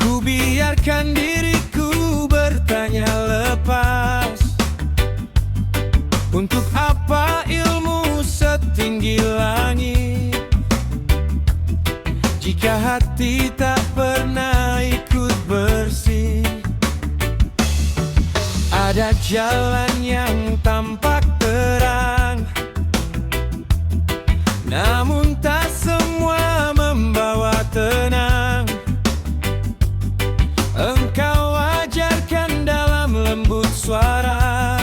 Ku biarkan diriku bertanya lepas, untuk apa ilmu setinggi langit jika hati tak pernah ikut bersih? Ada jalan yang tampak terang, namun tak semua membawa tenang. Engkau ajarkan dalam lembut suara,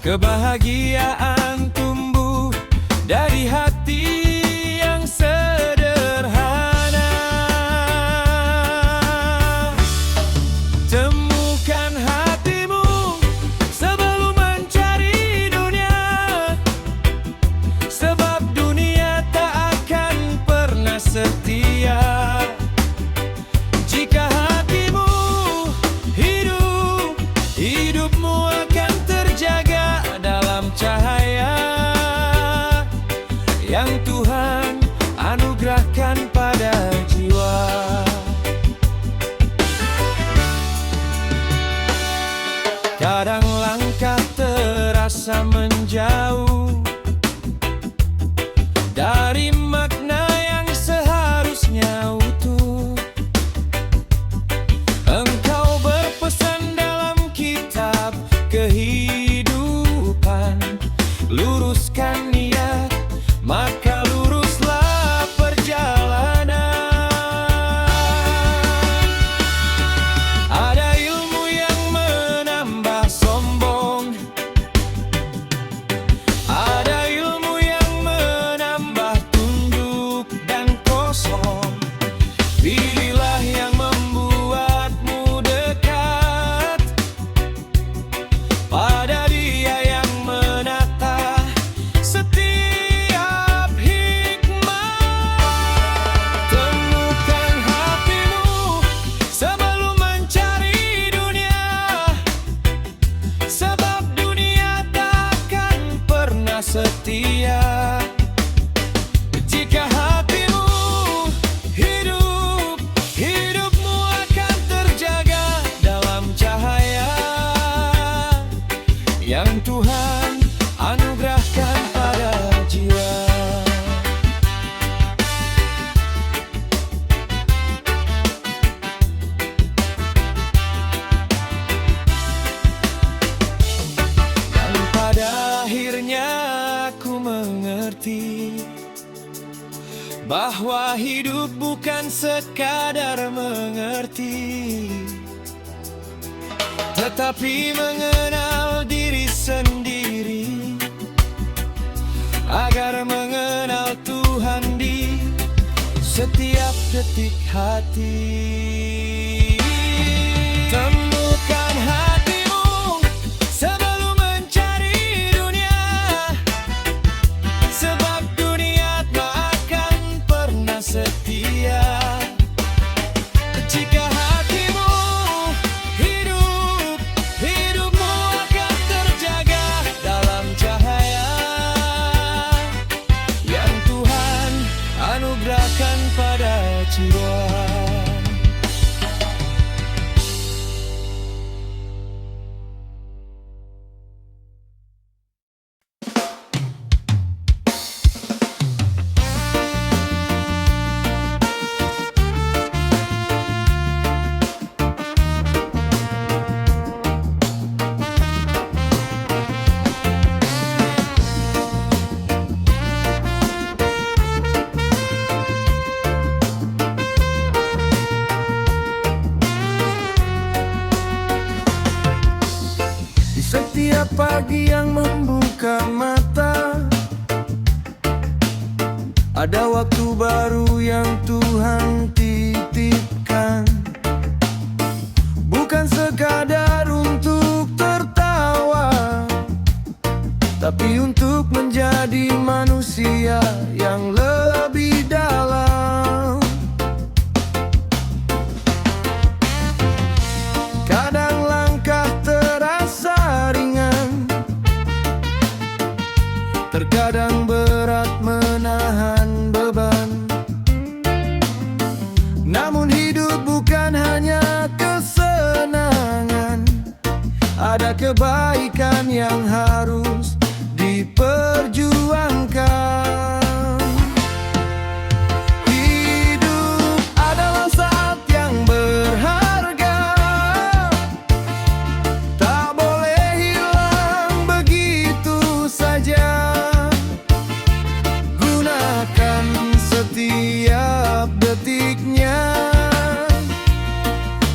kebahagiaan tumbuh dari hati yang sederhana. Temukan hatimu sebelum mencari dunia, sebab dunia tak akan pernah setia. Jika hatimu hidup, hidupmu akan terjaga dalam cahaya yang Tuhan anugerahkan pada jiwa. Kadang langkah terasa menjauh dari makna yang seharusnya utuh. Engkau berpesan dalam kitab kehidupan, luruskan niat, maka luruslah perjalanan. Ada ilmu yang menambah sombong, ada ilmu yang menambah tunduk dan kosong. Pilihlah yang membuatmu dekat pada Dia yang menata setiap hikmah. Temukan hatimu sebelum mencari dunia, sebab dunia takkan pernah setia. Jika hatimu hidup, hidupmu akan terjaga dalam cahaya yang Tuhan anugerahkan pada jiwa. Dan pada akhirnya aku mengerti bahwa hidup bukan sekadar mengerti, tetapi mengenal diri sendiri, agar mengenal Tuhan di setiap detik hati. Temukan hatimu sebelum mencari dunia, sebab dunia tak akan pernah setia. Jika hatimu hidup, hidupmu akan terjaga dalam cahaya yang Tuhan anugerahkan pada jiwa. Setiap pagi yang membuka mata, ada waktu baru yang Tuhan titipkan. Bukan sekadar untuk tertawa, tapi untuk menjadi manusia yang lebih dalam. Kadang langkah terasa ringan, terkadang berat menahan beban. Namun hidup kebaikan yang harus diperjuangkan. Hidup adalah saat yang berharga, tak boleh hilang begitu saja. Gunakan setiap detiknya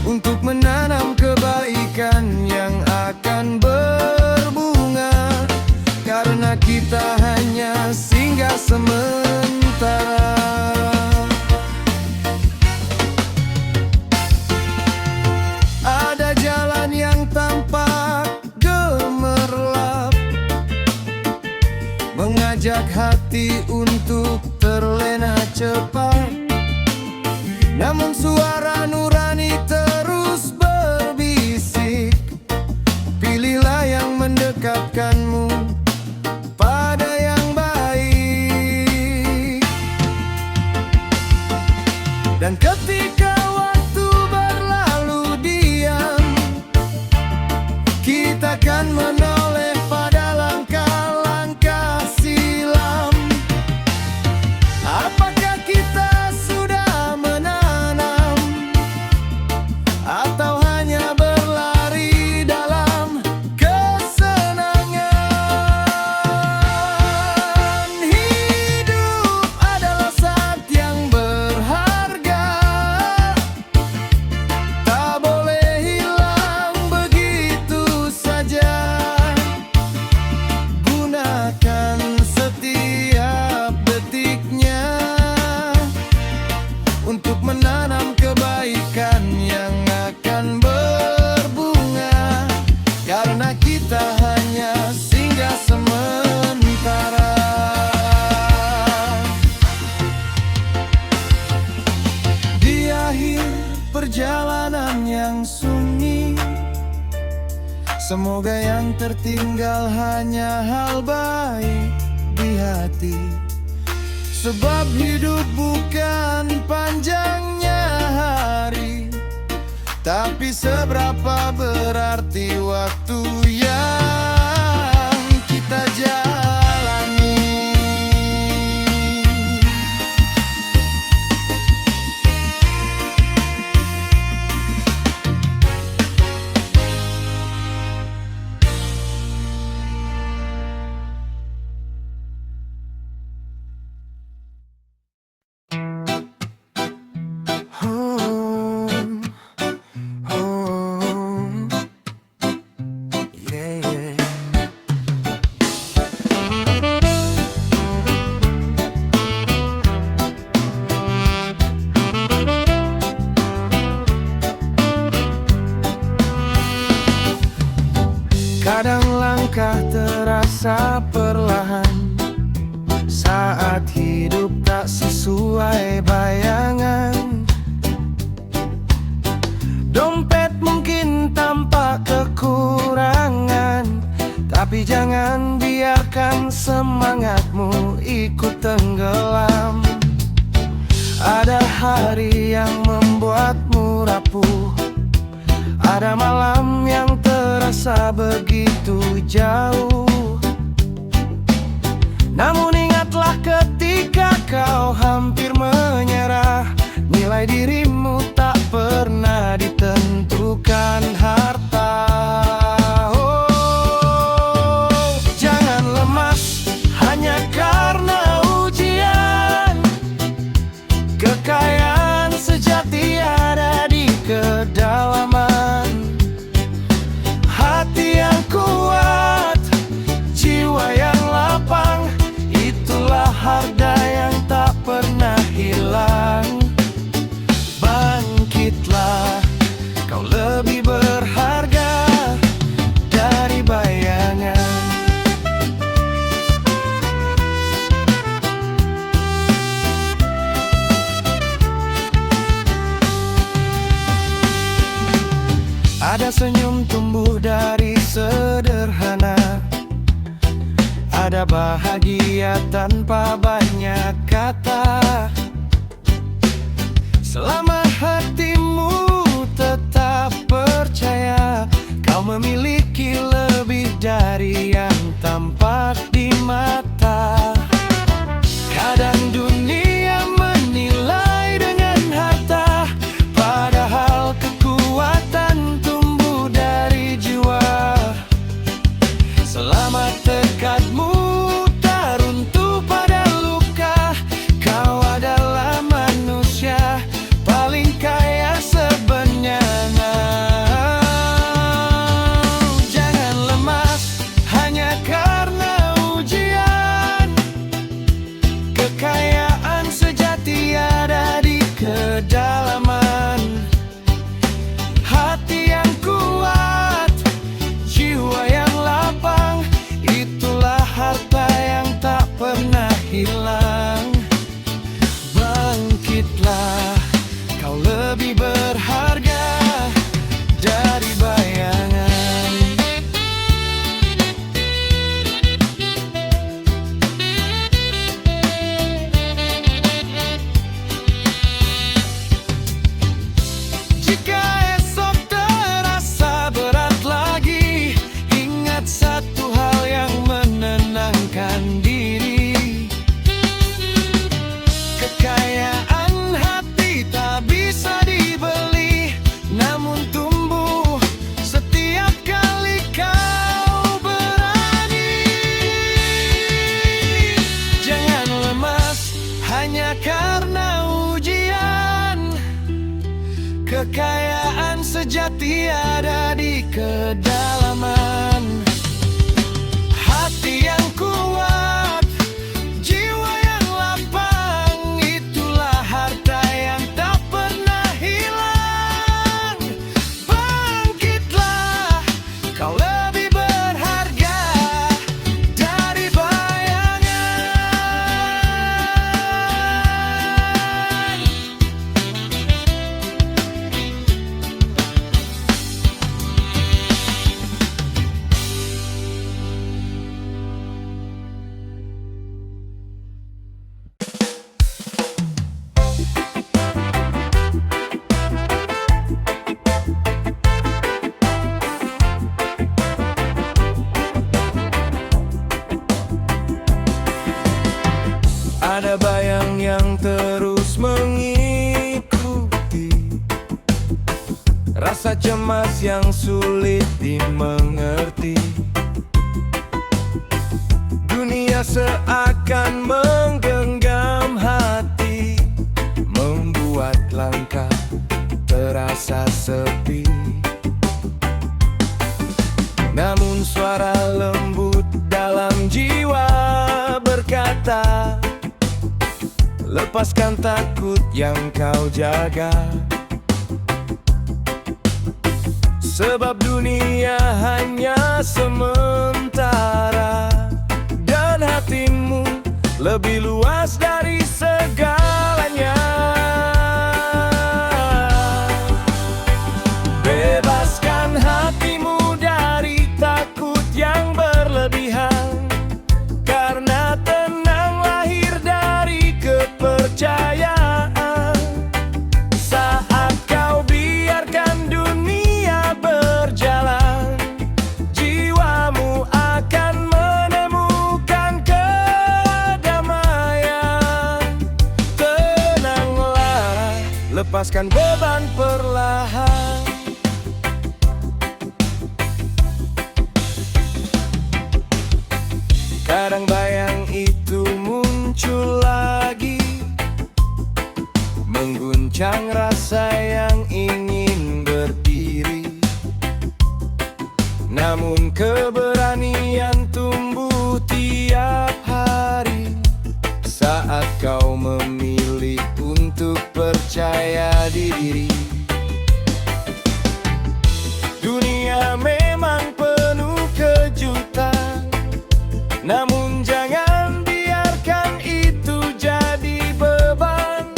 untuk menanam kebaikan yang akan berbunga, karena kita hanya singgah sementara. Ada jalan yang tampak gemerlap, mengajak hati untuk terlena cepat. Namun suara nurani terus berbisik, pilihlah yang mendekatkanmu pada yang baik. Dan ketika waktu berlalu diam, kita akan menoleh pada langkah-langkah silam. Apakah kita sudah menanam, atau hanya berlari dalam kesenangan? Hidup adalah saat yang berharga, tak boleh hilang begitu saja. Gunakan setiap detiknya untuk menanam kebaikan yang akan berbunga, karena kita hanya singgah sementara. Di akhir perjalanan yang sunyi, semoga yang tertinggal hanya hal baik di hati. Sebab hidup bukan panjangnya hari, tapi seberapa berarti waktu yang kita jalani. Kadang langkah terasa perlahan saat hidup tak sesuai bayangan. Dompet mungkin tampak kekurangan, tapi jangan biarkan semangatmu ikut tenggelam. Ada hari yang membuatmu rapuh, ada malam yang terasa begitu jauh. Namun ingatlah ketika kau hampir menyerah, nilai dirimu tak pernah ditentukan harta. Oh, jangan lemas hanya karena ujian. Kekayaan sejati ada di kedalaman hati yang kuat, jiwa yang lapang. Itulah harga yang tak pernah hilang. Bangkitlah, kau lebih berharga dari bayangan. Ada senyum tumbuh dari sederhana, ada bahagia tanpa banyak kata. Selama hatimu tetap percaya, kau memiliki lebih berharga dari bayangan. Jika esok terasa berat lagi, ingat satu hal yang menenangkan diri. Kekayaan hati tak bisa dibeli, namun tumbuh setiap kali kau berani. Jangan lemas hanya karena ujian. Kekayaan sejati ada di kedalaman hati yang kuat, jiwa yang lapang. Itulah harta yang tak pernah hilang. Bangkitlah, kau lebih berharga dari bayangan. Ada bayang yang terus mengikuti, rasa cemas yang sulit dimengerti. Dunia seakan menggenggam hati, membuat langkah terasa sepi. Namun suara lembut dalam jiwa berkata, lepaskan takut yang kau jaga. Sebab dunia hanya sementara, dan hatimu lebih luas dari segalanya. Bebaskan hatimu dari takut yang berlebihan, karena tenang lahir dari kepercayaan. Saat kau biarkan dunia berjalan, jiwamu akan menemukan kedamaian. Tenanglah, lepaskan beban perlahan. Kadang bayang itu muncul lagi, mengguncang rasa yang ingin berdiri. Namun keberanian tumbuh tiap hari, saat kau memilih untuk percaya diri. Dunia memang penuh kejutan, namun jangan biarkan itu jadi beban.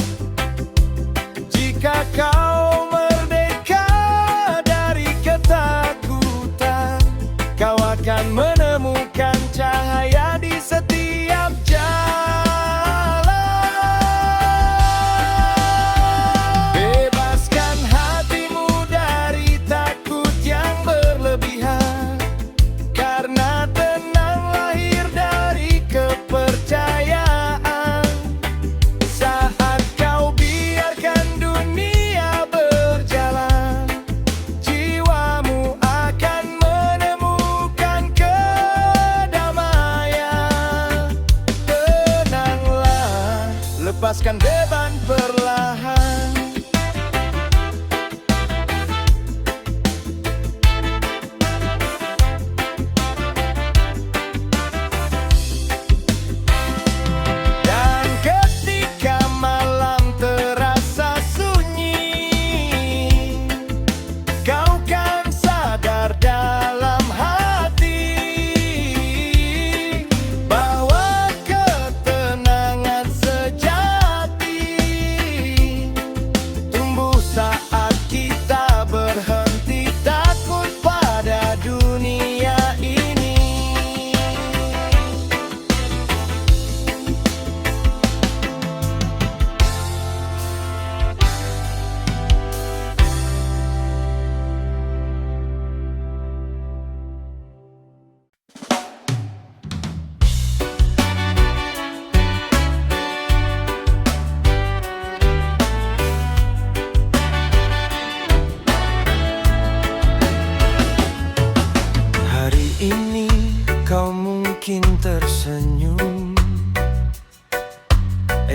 Jika kau merdeka dari ketakutan, kau akan menemukan cahaya di setiap jalan. Bebaskan hatimu dari takut yang berlebihan, karena tenang lahir dari kepercayaan. Saat kau biarkan dunia berjalan, jiwamu akan menemukan kedamaian.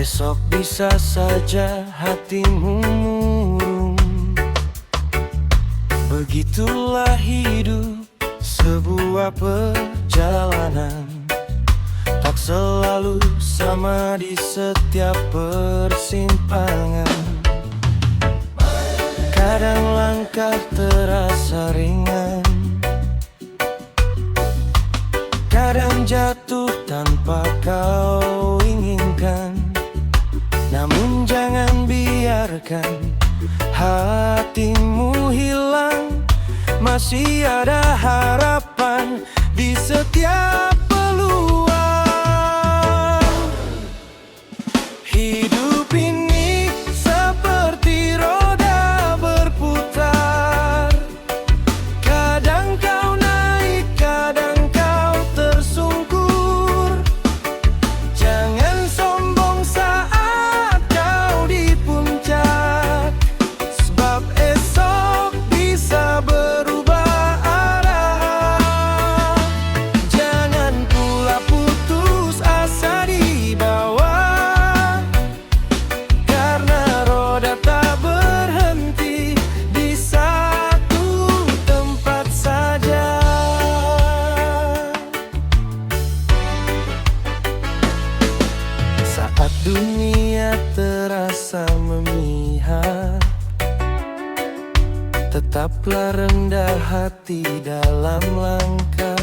Esok bisa saja hatimu murung. Begitulah hidup, sebuah perjalanan. Tak selalu sama di setiap persimpangan. Kadang langkah terasa ringan, kadang jatuh tanpa kau inginkan. Namun jangan biarkan hatimu hilang. Masih ada harapan di setiap peluang. Hidup ini seperti roda berputar. Kadang kau naik, kadang kau tersungkur. Jangan sombong saat kau di puncak, sebab esok bisa berubah arah. Jangan pula putus asa di bawah, karena roda tak berhenti di satu tempat saja. Saat dunia terasa memihak, tetaplah rendah hati dalam langkah.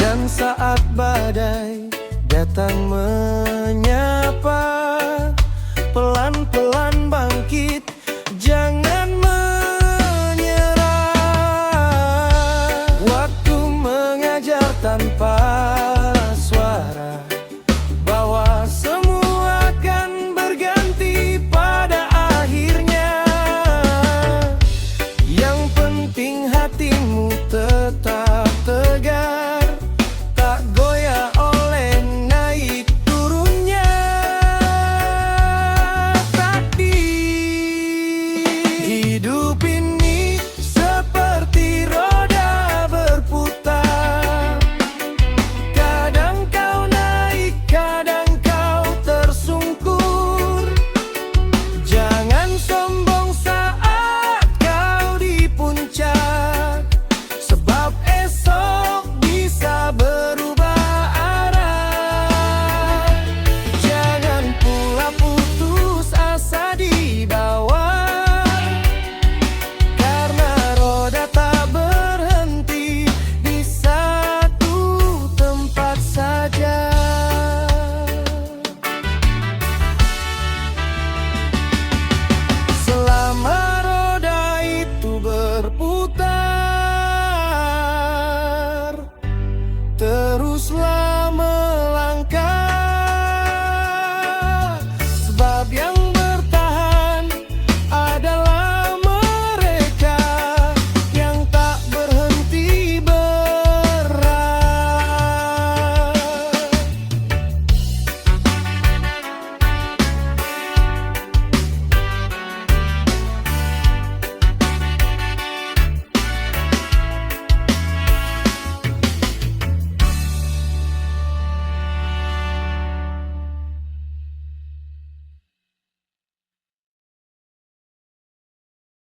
Dan saat badai datang menyerang,